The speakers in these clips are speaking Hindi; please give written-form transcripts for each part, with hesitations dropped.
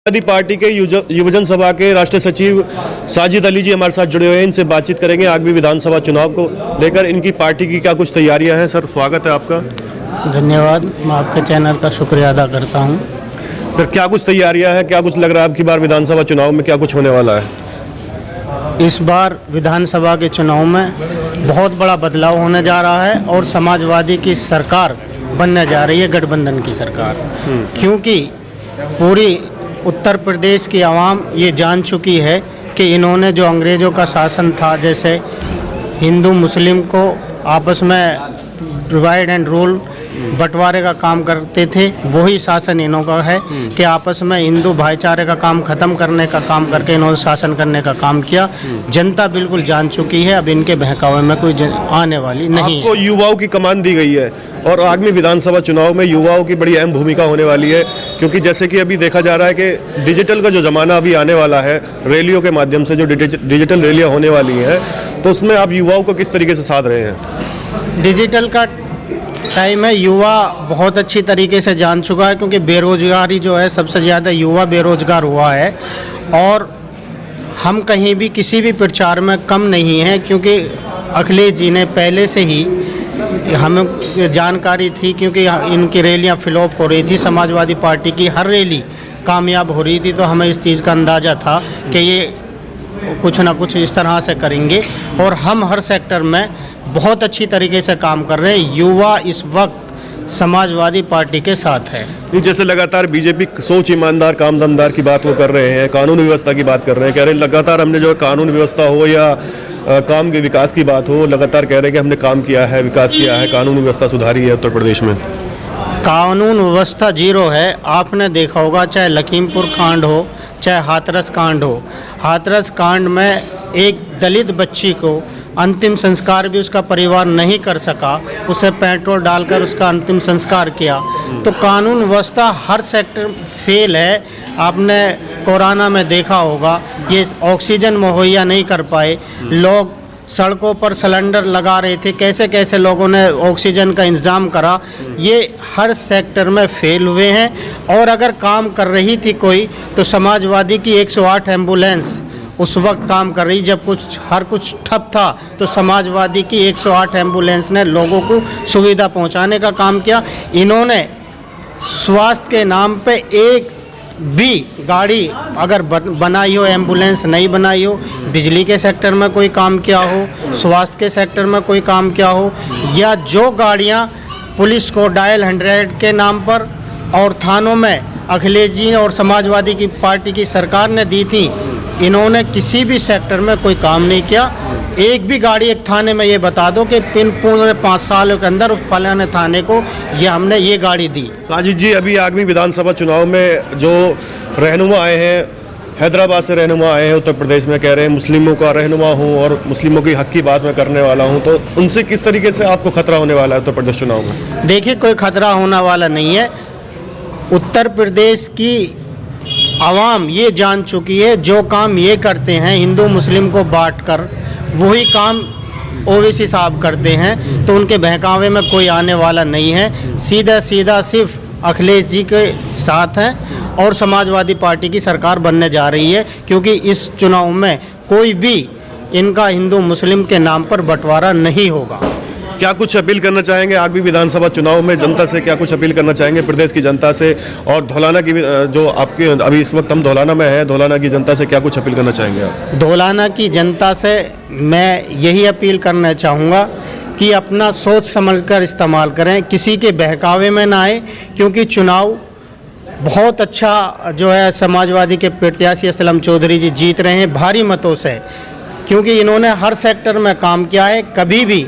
समाजवादी पार्टी के युवजन सभा के राष्ट्रीय सचिव साजिद अली जी हमारे साथ जुड़े हुए हैं। इनसे बातचीत करेंगे आगामी विधानसभा चुनाव को लेकर इनकी पार्टी की क्या कुछ तैयारियां हैं। सर, स्वागत है आपका। धन्यवाद। मैं आपके चैनल का शुक्रिया अदा करता हूं। सर, क्या कुछ तैयारियां हैं, क्या कुछ लग रहा है आपकी बार विधानसभा चुनाव में क्या कुछ होने वाला है? इस बार विधानसभा के चुनाव में बहुत बड़ा बदलाव होने जा रहा है और समाजवादी की सरकार बनने जा रही है, गठबंधन की सरकार। क्योंकि पूरी उत्तर प्रदेश की आवाम ये जान चुकी है कि इन्होंने जो अंग्रेज़ों का शासन था, जैसे हिंदू मुस्लिम को आपस में डिवाइड एंड रूल बंटवारे का काम करते थे, वही शासन इन्हों का है कि आपस में हिंदू भाईचारे का काम ख़त्म करने का काम करके इन्होंने शासन करने का काम किया। जनता बिल्कुल जान चुकी है, अब इनके बहकावे में कोई आने वाली नहीं। आपको युवाओं की कमान दी गई है और आगामी विधानसभा चुनाव में युवाओं की बड़ी अहम भूमिका होने वाली है, क्योंकि जैसे कि अभी देखा जा रहा है कि डिजिटल का जो ज़माना अभी आने वाला है, रैलियों के माध्यम से जो डिजिटल रैलियाँ होने वाली हैं, तो उसमें आप युवाओं को किस तरीके से साध रहे हैं? डिजिटल का टाइम है, युवा बहुत अच्छी तरीके से जान चुका है, क्योंकि बेरोजगारी जो है सबसे ज़्यादा युवा बेरोजगार हुआ है। और हम कहीं भी किसी भी प्रचार में कम नहीं हैं, क्योंकि अखिलेश जी ने पहले से ही हमें जानकारी थी, क्योंकि इनकी रैलियां फ्लॉप हो रही थी, समाजवादी पार्टी की हर रैली कामयाब हो रही थी, तो हमें इस चीज़ का अंदाज़ा था कि ये कुछ ना कुछ इस तरह से करेंगे। और हम हर सेक्टर में बहुत अच्छी तरीके से काम कर रहे हैं। युवा इस वक्त समाजवादी पार्टी के साथ है। जैसे लगातार बीजेपी सोच ईमानदार काम दमदार की बात वो कर रहे हैं, कानून व्यवस्था की बात कर रहे हैं, कह रहे हैं लगातार हमने जो कानून व्यवस्था हो या काम के विकास की बात हो, लगातार कह रहे हैं कि हमने काम किया है, विकास किया है, कानून व्यवस्था सुधारी है उत्तर प्रदेश में। कानून व्यवस्था जीरो है। आपने देखा होगा, चाहे लखीमपुर कांड हो, चाहे हाथरस कांड हो। हाथरस कांड में एक दलित बच्ची को अंतिम संस्कार भी उसका परिवार नहीं कर सका, उसे पेट्रोल डालकर उसका अंतिम संस्कार किया। तो कानून व्यवस्था हर सेक्टर फेल है। आपने कोरोना में देखा होगा, ये ऑक्सीजन मुहैया नहीं कर पाए, लोग सड़कों पर सिलेंडर लगा रहे थे, कैसे कैसे लोगों ने ऑक्सीजन का इंतज़ाम करा। ये हर सेक्टर में फेल हुए हैं। और अगर काम कर रही थी कोई, तो समाजवादी की 108 एम्बुलेंस उस वक्त काम कर रही, जब हर कुछ ठप था, तो समाजवादी की 108 एम्बुलेंस ने लोगों को सुविधा पहुंचाने का काम किया। इन्होंने स्वास्थ्य के नाम पे एक भी गाड़ी अगर बनाई हो, एम्बुलेंस नहीं बनाई हो, बिजली के सेक्टर में कोई काम किया हो, स्वास्थ्य के सेक्टर में कोई काम किया हो, या जो गाड़ियां पुलिस को डायल 100 के नाम पर और थानों में अखिलेश जी और समाजवादी की पार्टी की सरकार ने दी थी, इन्होंने किसी भी सेक्टर में कोई काम नहीं किया। एक भी गाड़ी एक थाने में ये बता दो कि पूरे 5 सालों के अंदर उस फलाने थाने को ये हमने ये गाड़ी दी। साजिद जी, अभी आगामी विधानसभा चुनाव में जो रहनुमा आए हैं, हैदराबाद से रहनुमा आए हैं उत्तर प्रदेश में, कह रहे हैं मुस्लिमों का रहनुमा हूँ और मुस्लिमों की हक की बात मैं करने वाला हूँ, तो उनसे किस तरीके से आपको खतरा होने वाला है उत्तर प्रदेश चुनाव में? देखिए, कोई खतरा होने वाला नहीं है। उत्तर प्रदेश की आवाम ये जान चुकी है, जो काम ये करते हैं हिंदू मुस्लिम को बांटकर, वही काम ओवैसी साहब करते हैं, तो उनके बहकावे में कोई आने वाला नहीं है। सीधा सीधा सिर्फ अखिलेश जी के साथ हैं और समाजवादी पार्टी की सरकार बनने जा रही है, क्योंकि इस चुनाव में कोई भी इनका हिंदू मुस्लिम के नाम पर बंटवारा नहीं होगा। क्या कुछ अपील करना चाहेंगे आगामी विधानसभा चुनाव में जनता से? क्या कुछ अपील करना चाहेंगे प्रदेश की जनता से और धौलाना की, जो आपके अभी इस वक्त हम धौलाना में हैं, धौलाना की जनता से क्या कुछ अपील करना चाहेंगे आप? धौलाना की जनता से मैं यही अपील करना चाहूँगा कि अपना सोच समझकर इस्तेमाल करें, किसी के बहकावे में ना आए, क्योंकि चुनाव बहुत अच्छा जो है समाजवादी के प्रत्याशी असलम चौधरी जी जीत रहे हैं भारी मतों से, क्योंकि इन्होंने हर सेक्टर में काम किया है। कभी भी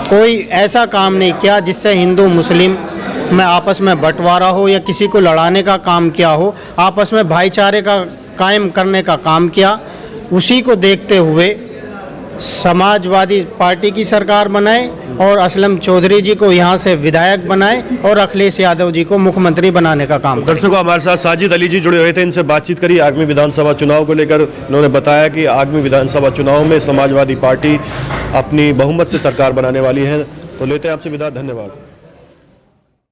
कोई ऐसा काम नहीं किया जिससे हिंदू मुस्लिम में आपस में बंटवारा हो या किसी को लड़ाने का काम किया हो। आपस में भाईचारे का कायम करने का काम किया। उसी को देखते हुए समाजवादी पार्टी की सरकार बनाए और असलम चौधरी जी को यहाँ से विधायक बनाए और अखिलेश यादव जी को मुख्यमंत्री बनाने का काम। दर्शकों, हमारे साथ साजिद अली जी जुड़े हुए थे, इनसे बातचीत करी आगामी विधानसभा चुनाव को लेकर। उन्होंने बताया कि आगामी विधानसभा चुनाव में समाजवादी पार्टी अपनी बहुमत से सरकार बनाने वाली है। तो लेते हैं आपसे विदा, धन्यवाद।